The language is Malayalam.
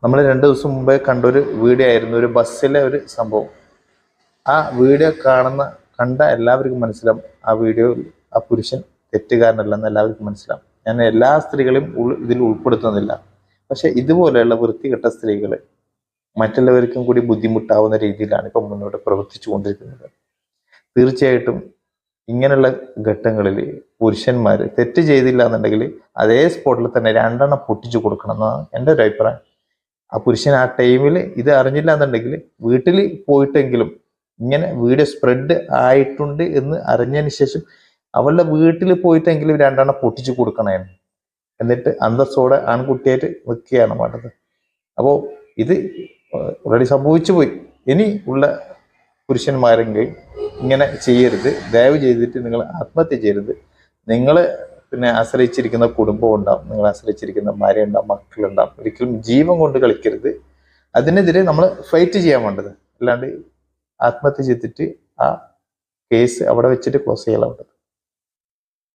നമ്മൾ 2 ദിവസം മുമ്പേ കണ്ടൊരു വീഡിയോ ആയിരുന്നു, ഒരു ബസ്സിലെ ഒരു സംഭവം. ആ വീഡിയോ കണ്ട എല്ലാവർക്കും മനസ്സിലാവും ആ വീഡിയോയിൽ ആ പുരുഷൻ തെറ്റുകാരനല്ലെന്ന് എല്ലാവർക്കും മനസ്സിലാവും. ഞാൻ എല്ലാ സ്ത്രീകളെയും ഇതിൽ ഉൾപ്പെടുത്തുന്നില്ല. പക്ഷെ ഇതുപോലെയുള്ള വൃത്തികെട്ട സ്ത്രീകൾ മറ്റുള്ളവർക്കും കൂടി ബുദ്ധിമുട്ടാവുന്ന രീതിയിലാണ് ഇപ്പം മുന്നോട്ട് പ്രവർത്തിച്ചു കൊണ്ടിരിക്കുന്നത്. തീർച്ചയായിട്ടും ഇങ്ങനെയുള്ള ഘട്ടങ്ങളിൽ പുരുഷന്മാർ തെറ്റ് ചെയ്തില്ല എന്നുണ്ടെങ്കിൽ അതേ സ്പോട്ടിൽ തന്നെ 2 എണ്ണം പൊട്ടിച്ചു കൊടുക്കണം എന്നാണ് എൻ്റെ ഒരു അഭിപ്രായം. ആ പുരുഷൻ ആ ടൈമിൽ ഇത് അറിഞ്ഞില്ല എന്നുണ്ടെങ്കിൽ വീട്ടിൽ പോയിട്ടെങ്കിലും ഇങ്ങനെ വീഡിയോ സ്പ്രെഡ് ആയിട്ടുണ്ട് എന്ന് അറിഞ്ഞതിന് ശേഷം അവളുടെ വീട്ടിൽ പോയിട്ടെങ്കിലും 2 എണ്ണം പൊട്ടിച്ചു കൊടുക്കണേ. എന്നിട്ട് അന്തസ്സോടെ ആൺകുട്ടിയായിട്ട് നിൽക്കുകയാണ് വേണ്ടത്. അപ്പോൾ ഇത് ഓൾറെഡി സംഭവിച്ചു പോയി. ഇനി ഉള്ള പുരുഷന്മാരെങ്കിൽ ഇങ്ങനെ ചെയ്യരുത്. ദയവ് ചെയ്തിട്ട് നിങ്ങൾ ആത്മഹത്യ ചെയ്യരുത്. നിങ്ങൾ ആശ്രയിച്ചിരിക്കുന്ന കുടുംബം ഉണ്ടാവും, നിങ്ങൾ ആശ്രയിച്ചിരിക്കുന്ന ഭാര്യ ഉണ്ടാവും, മക്കളുണ്ടാവും. ഒരിക്കലും ജീവൻ കൊണ്ട് കളിക്കരുത്. അതിനെതിരെ നമ്മൾ ഫൈറ്റ് ചെയ്യാൻ വേണ്ടത്. അല്ലാണ്ട് ആത്മഹത്യ ചെയ്തിട്ട് ആ കേസ് അവിടെ വെച്ചിട്ട് ക്ലോസ് ചെയ്യാൻ വേണ്ടത്.